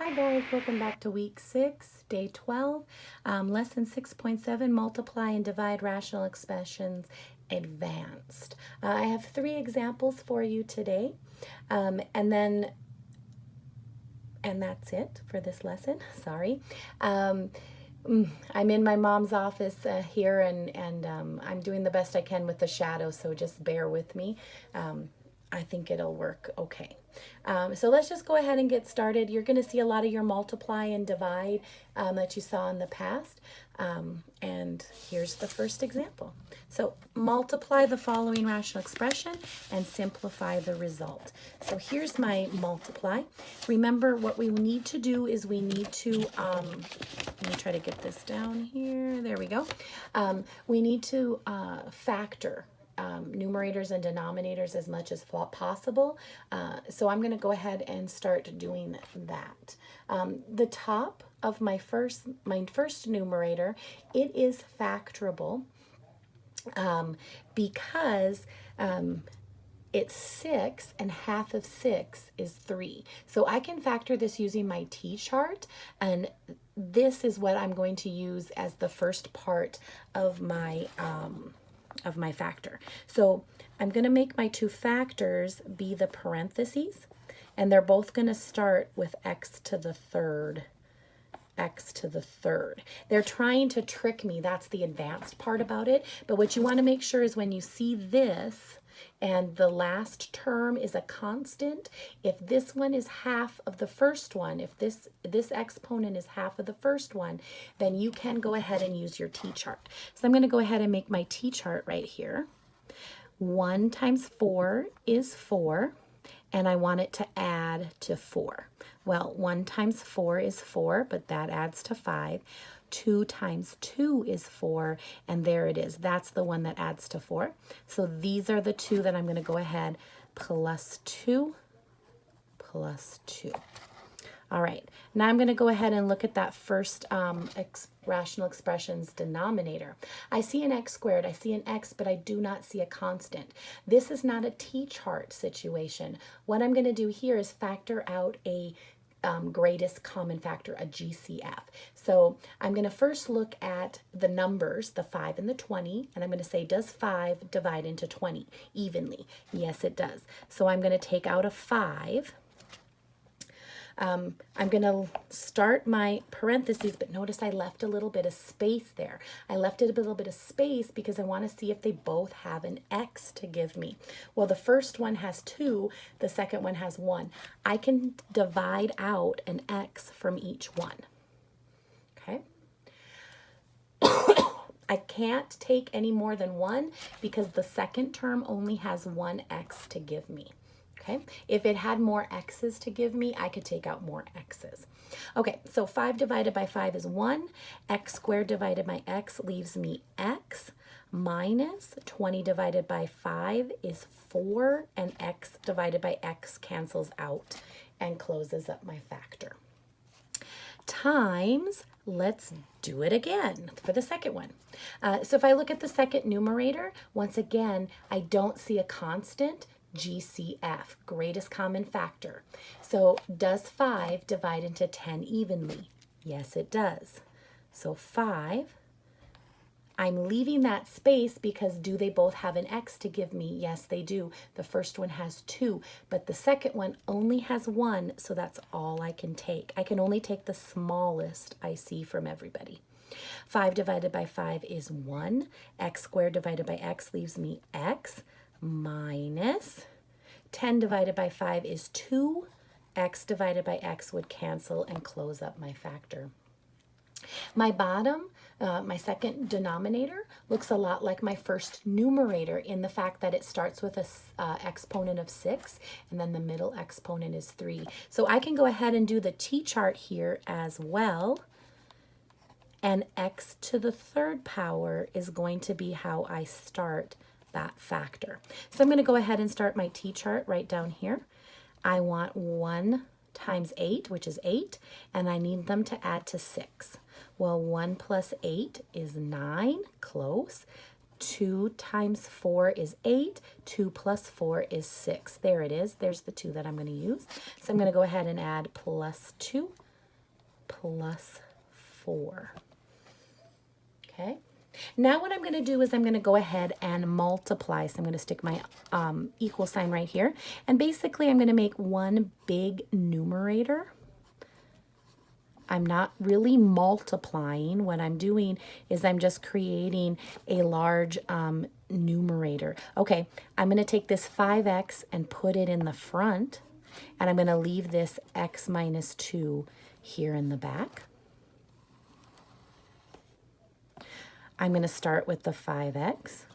Hi boys, welcome back to week 6, day 12, lesson 6.7, multiply and divide rational expressions advanced. I have 3 examples for you today, and that's it for this lesson, sorry. I'm in my mom's office here and I'm doing the best I can with the shadow, so just bear with me. I think it'll work okay. So let's just go ahead and get started. You're going to see a lot of your multiply and divide that you saw in the past. And here's the first example. So multiply the following rational expression and simplify the result. So here's my multiply. Remember, what we need to do is we need to, let me try to get this down here. There we go. We need to factor numerators and denominators as much as possible. So I'm going to go ahead and start doing that. The top of my first numerator, it is factorable because it's 6 and half of 6 is 3. So I can factor this using my t-chart, and this is what I'm going to use as the first part of my factor. So I'm going to make my 2 factors be the parentheses, and they're both going to start with x to the third. X to the third. They're trying to trick me. That's the advanced part about it. But what you want to make sure is when you see this and the last term is a constant, if this one is half of the first one, if this exponent is half of the first one, then you can go ahead and use your t-chart. So I'm going to go ahead and make my t-chart right here. 1 times 4 is 4, and I want it to add to 4. Well, 1 times 4 is 4, but that adds to 5. 2 times 2 is 4, and there it is. That's the one that adds to 4. So these are the 2 that I'm going to go ahead, plus 2, plus 2. All right, now I'm going to go ahead and look at that first rational expression's denominator. I see an x squared, I see an x, but I do not see a constant. This is not a t-chart situation. What I'm going to do here is factor out a greatest common factor, a GCF. So I'm going to first look at the numbers, the 5 and the 20, and I'm going to say, does 5 divide into 20 evenly? Yes, it does. So I'm going to take out a 5. I'm going to start my parentheses, but notice I left a little bit of space there. I left it a little bit of space because I want to see if they both have an x to give me. Well, the first one has 2, the second one has 1. I can divide out an x from each one. Okay. I can't take any more than 1 because the second term only has 1 x to give me. Okay, if it had more x's to give me, I could take out more x's. Okay, so 5 divided by 5 is 1. X squared divided by x leaves me x, minus 20 divided by 5 is 4, and x divided by x cancels out and closes up my factor. Times, let's do it again for the second one. So if I look at the second numerator, once again, I don't see a constant. GCF, greatest common factor. So does 5 divide into 10 evenly? Yes, it does. So 5, I'm leaving that space because do they both have an x to give me? Yes, they do. The first one has 2, but the second one only has 1, so that's all I can take. I can only take the smallest I see from everybody. 5 divided by 5 is 1. X squared divided by x leaves me x, minus 10 divided by 5 is 2. X divided by x would cancel and close up my factor. My bottom, my second denominator, looks a lot like my first numerator in the fact that it starts with an exponent of 6, and then the middle exponent is 3. So I can go ahead and do the t-chart here as well. And x to the third power is going to be how I start that factor. So I'm going to go ahead and start my t-chart right down here. I want 1 times 8, which is 8, and I need them to add to 6. Well, 1 plus 8 is 9, close. 2 times 4 is 8. 2 plus 4 is 6. There it is. There's the 2 that I'm going to use. So I'm going to go ahead and add plus 2 plus 4. Okay. Now what I'm going to do is I'm going to go ahead and multiply. So I'm going to stick my equal sign right here. And basically I'm going to make one big numerator. I'm not really multiplying. What I'm doing is I'm just creating a large numerator. Okay, I'm going to take this 5x and put it in the front. And I'm going to leave this x minus 2 here in the back. I'm going to start with the 5x.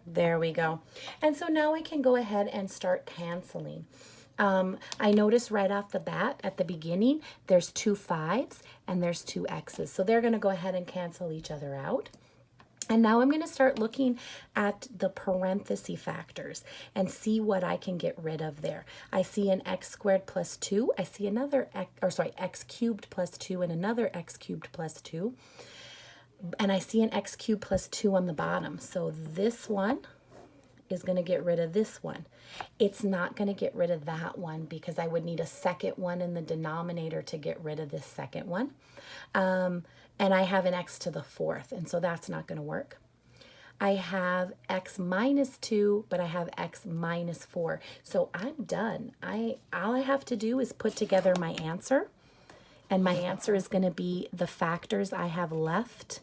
There we go. And so now I can go ahead and start canceling. I notice right off the bat at the beginning, there's 2 5s and there's 2 x's. So they're going to go ahead and cancel each other out. And now I'm going to start looking at the parenthesis factors and see what I can get rid of there. I see an x squared plus 2. I see another x cubed plus 2 and another x cubed plus 2. And I see an x cubed plus 2 on the bottom. So this one is going to get rid of this one. It's not going to get rid of that one because I would need a second one in the denominator to get rid of this second one. And I have an x to the 4th, and so that's not going to work. I have x minus 2, but I have x minus 4. So I'm done. All I have to do is put together my answer, and my answer is going to be the factors I have left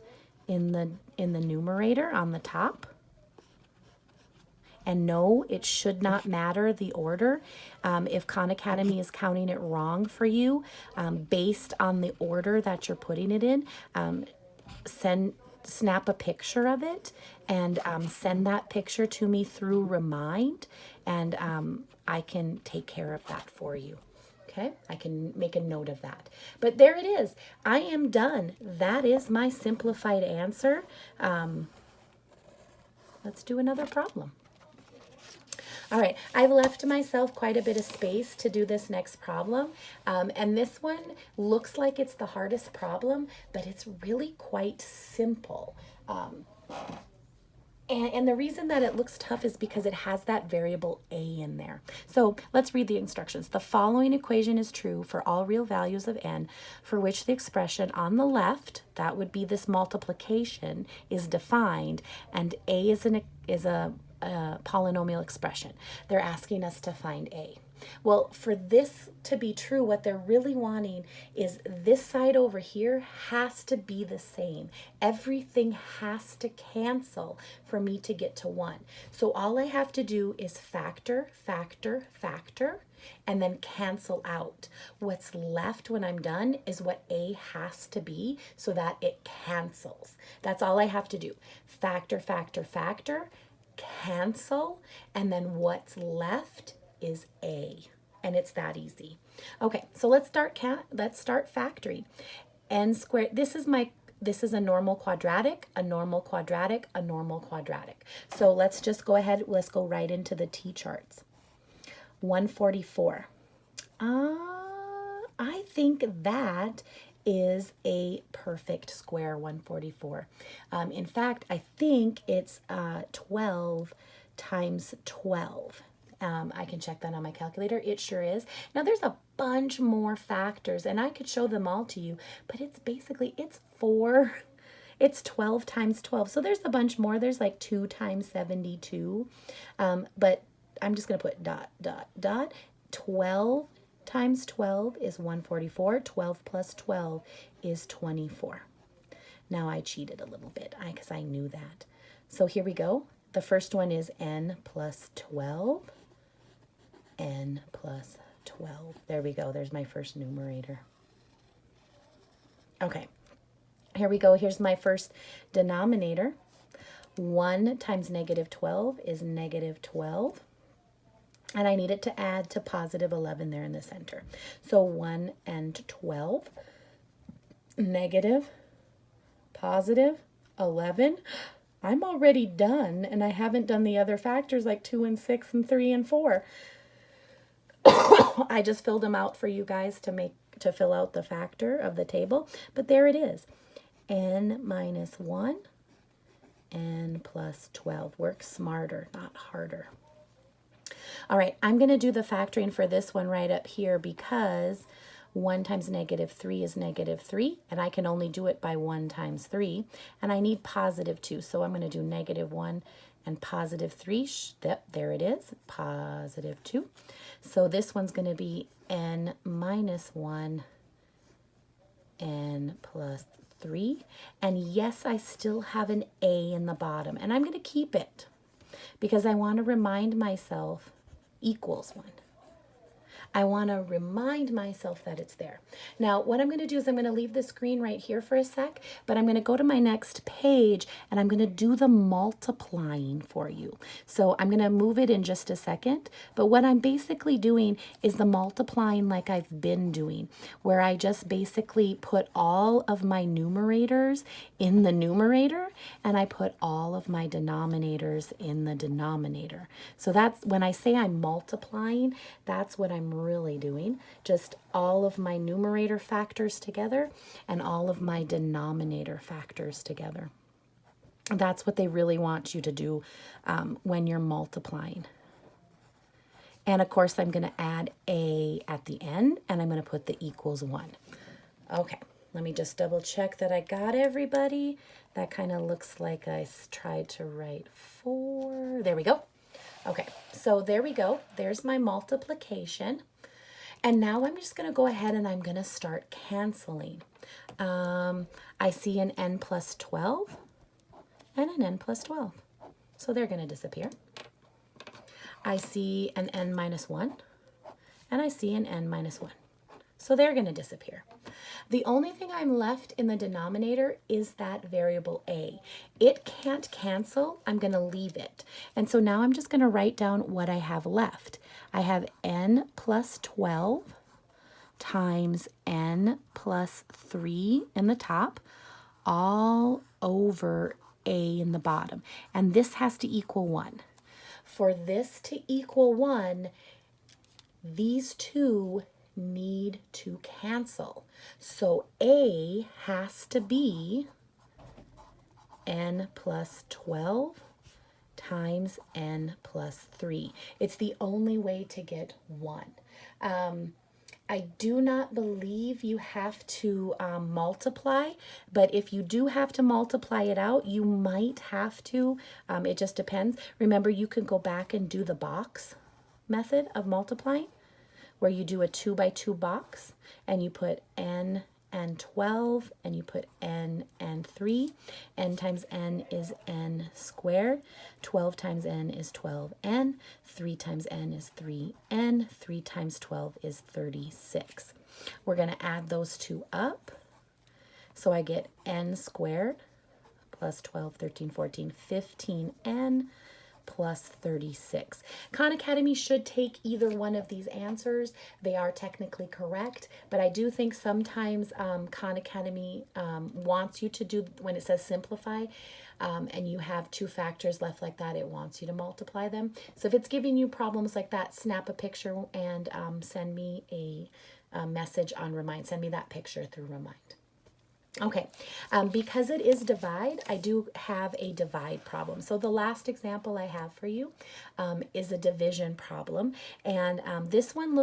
in the numerator on the top. And no, it should not matter the order. If Khan Academy is counting it wrong for you, based on the order that you're putting it in, snap a picture of it and send that picture to me through Remind, and I can take care of that for you. Okay, I can make a note of that. But there it is. I am done. That is my simplified answer. Let's do another problem. All right, I've left myself quite a bit of space to do this next problem. And this one looks like it's the hardest problem, but it's really quite simple. And the reason that it looks tough is because it has that variable a in there. So let's read the instructions. The following equation is true for all real values of n for which the expression on the left, that would be this multiplication, is defined, and a is a polynomial expression. They're asking us to find a. Well, for this to be true, what they're really wanting is this side over here has to be the same. Everything has to cancel for me to get to 1. So all I have to do is factor, factor, factor, and then cancel out. What's left when I'm done is what a has to be so that it cancels. That's all I have to do. Factor, factor, factor, cancel, and then what's left is a, and it's that easy. Okay, so let's start factoring. N squared, this is a normal quadratic, a normal quadratic, a normal quadratic. So let's just go ahead, let's go right into the t-charts. 144. I think that is a perfect square, 144. In fact, I think it's 12 times 12. I can check that on my calculator. It sure is. Now there's a bunch more factors and I could show them all to you, but it's 4. It's 12 times 12. So there's a bunch more. There's like 2 times 72. But I'm just going to put dot, dot, dot. 12 times 12 is 144. 12 plus 12 is 24. Now I cheated a little bit because I knew that. So here we go. The first one is n plus 12. N plus 12. There we go. There's my first numerator. Okay. Here we go. Here's my first denominator. 1 times negative 12 is negative 12. And I need it to add to positive 11 there in the center. So 1 and 12. Negative, positive, 11. I'm already done, and I haven't done the other factors like 2 and 6 and 3 and 4. I just filled them out for you guys to fill out the factor of the table, but there it is. n minus 1, n plus 12. Work smarter, not harder. All right, I'm going to do the factoring for this one right up here because 1 times negative 3 is negative 3, and I can only do it by 1 times 3, and I need positive 2, so I'm going to do negative 1 and positive 3. There it is, positive 2. So this one's going to be n minus 1, n plus 3. And yes, I still have an a in the bottom, and I'm going to keep it because I want to remind myself equals 1. I want to remind myself that it's there. Now, what I'm going to do is I'm going to leave the screen right here for a sec, but I'm going to go to my next page and I'm going to do the multiplying for you. So I'm going to move it in just a second, but what I'm basically doing is the multiplying like I've been doing, where I just basically put all of my numerators in the numerator and I put all of my denominators in the denominator. So that's when I say I'm multiplying, that's what I'm really doing. Just all of my numerator factors together and all of my denominator factors together. That's what they really want you to do when you're multiplying. And of course, I'm going to add a at the end, and I'm going to put the equals 1. Okay, let me just double check that I got everybody. That kind of looks like I tried to write 4. There we go. Okay, so there we go. There's my multiplication. And now I'm just going to go ahead and I'm going to start canceling. I see an n plus 12 and an n plus 12. So they're going to disappear. I see an n minus 1 and I see an n minus 1. So they're going to disappear. The only thing I'm left in the denominator is that variable a. It can't cancel. I'm going to leave it. And so now I'm just going to write down what I have left. I have n plus 12 times n plus 3 in the top, all over a in the bottom. And this has to equal 1. For this to equal 1, these two need to cancel. So a has to be n plus 12 times n plus 3. It's the only way to get 1. I do not believe you have to multiply, but if you do have to multiply it out, you might have to. It just depends. Remember, you can go back and do the box method of multiplying, where you do a 2 by 2 box and you put n and 12 and you put n and 3. N times n is n squared. 12 times n is 12n. 3 times n is 3n. 3 times 12 is 36. We're going to add those two up. So I get n squared plus 12, 13, 14, 15n plus 36. Khan Academy should take either one of these answers. They are technically correct, but I do think sometimes Khan Academy wants you to do, when it says simplify, and you have two factors left like that, it wants you to multiply them. So if it's giving you problems like that, snap a picture and send me a message on Remind. Send me that picture through Remind. Okay, because it is divide, I do have a divide problem. So the last example I have for you is a division problem, and this one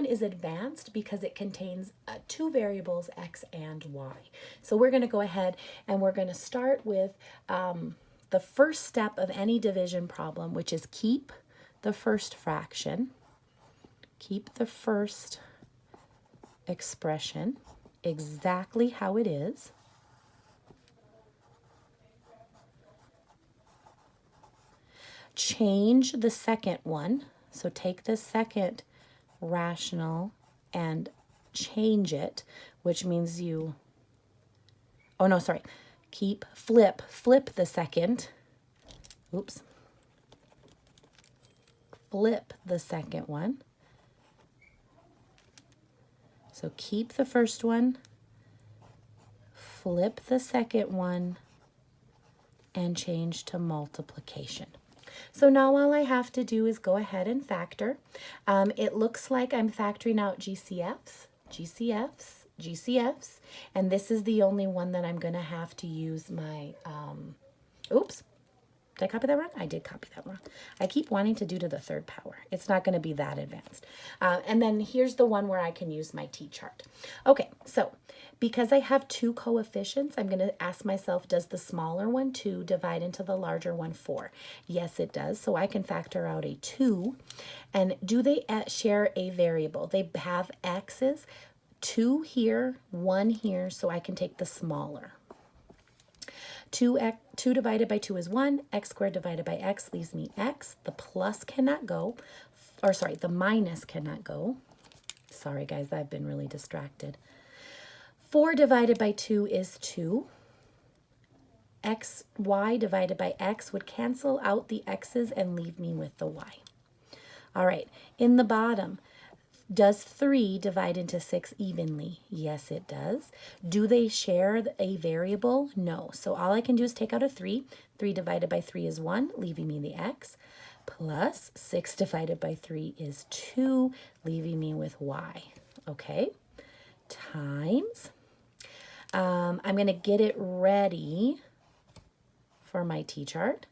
is advanced because it contains two variables, x and y. So we're going to go ahead and we're going to start with the first step of any division problem, which is keep the first fraction, keep the first expression exactly how it is. Change the second one. So take the second rational and change it, which means you, oh no, sorry, flip the second, oops, flip the second one. So keep the first one, flip the second one, and change to multiplication. So now all I have to do is go ahead and factor. It looks like I'm factoring out GCFs. GCFs GCFs, and this is the only one that I'm going to have to use my, oops, did I copy that wrong? I did copy that wrong. I keep wanting to do to the third power. It's not going to be that advanced. And then here's the one where I can use my t-chart. Okay, so because I have two coefficients, I'm going to ask myself, does the smaller one, 2, divide into the larger one, 4? Yes, it does. So I can factor out a 2. And do they share a variable? They have x's, 2 here, 1 here, so I can take the smaller. 2 divided by 2 is 1. X squared divided by x leaves me x. The plus cannot go. Or sorry, the minus cannot go. Sorry, guys, I've been really distracted. 4 divided by 2 is 2. Y divided by x would cancel out the x's and leave me with the y. All right, in the bottom, does 3 divide into 6 evenly? Yes, it does. Do they share a variable? No. So all I can do is take out a 3. 3 divided by 3 is 1, leaving me the x. Plus 6 divided by 3 is 2, leaving me with y. Okay. Times. I'm going to get it ready for my t-chart.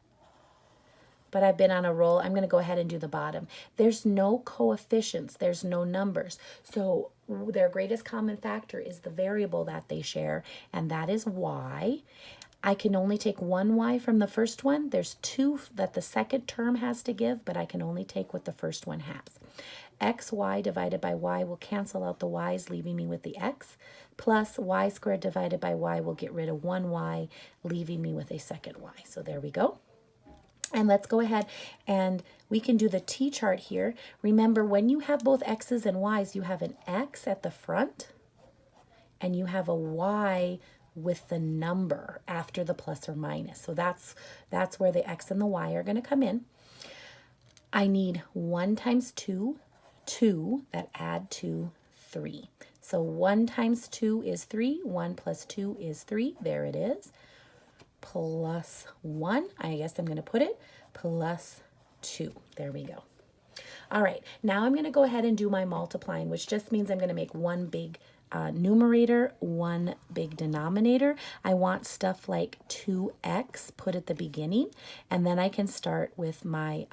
But I've been on a roll. I'm going to go ahead and do the bottom. There's no coefficients. There's no numbers. So their greatest common factor is the variable that they share, and that is y. I can only take one y from the first one. There's 2 that the second term has to give, but I can only take what the first one has. Xy divided by y will cancel out the y's, leaving me with the x, plus y squared divided by y will get rid of 1y, leaving me with a second y. So there we go. And let's go ahead and we can do the t-chart here. Remember, when you have both x's and y's, you have an x at the front and you have a y with the number after the plus or minus. So that's where the x and the y are going to come in. I need 1 times 2, 2, that add to 3. So 1 times 2 is 3, 1 plus 2 is 3, there it is. Plus 1, I guess I'm going to put it, plus 2. There we go. All right, now I'm going to go ahead and do my multiplying, which just means I'm going to make one big numerator, one big denominator. I want stuff like 2x put at the beginning, and then I can start with my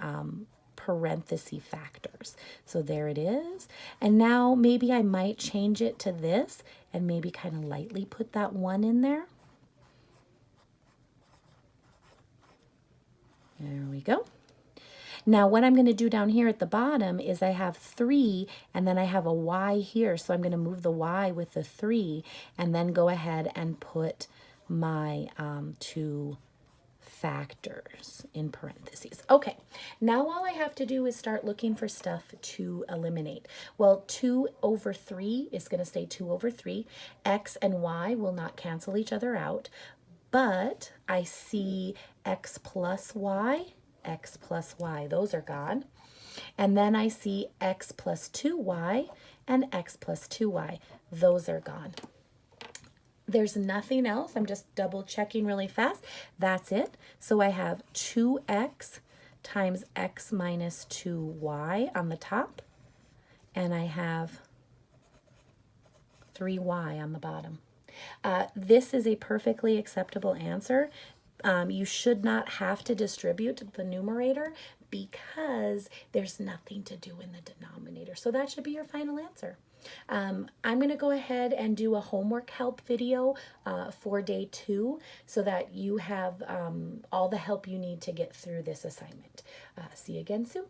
parenthesis factors. So there it is. And now maybe I might change it to this and maybe kind of lightly put that 1 in there. There we go. Now what I'm going to do down here at the bottom is I have 3 and then I have a y here. So I'm going to move the y with the 3 and then go ahead and put my 2 factors in parentheses. Okay, now all I have to do is start looking for stuff to eliminate. Well, 2 over 3 is going to stay 2 over 3. X and y will not cancel each other out. But I see x plus y, those are gone. And then I see x plus 2y and x plus 2y, those are gone. There's nothing else. I'm just double checking really fast. That's it. So I have 2x times x minus 2y on the top, and I have 3y on the bottom. This is a perfectly acceptable answer. You should not have to distribute the numerator because there's nothing to do in the denominator. So that should be your final answer. I'm going to go ahead and do a homework help video for day 2 so that you have all the help you need to get through this assignment. See you again soon.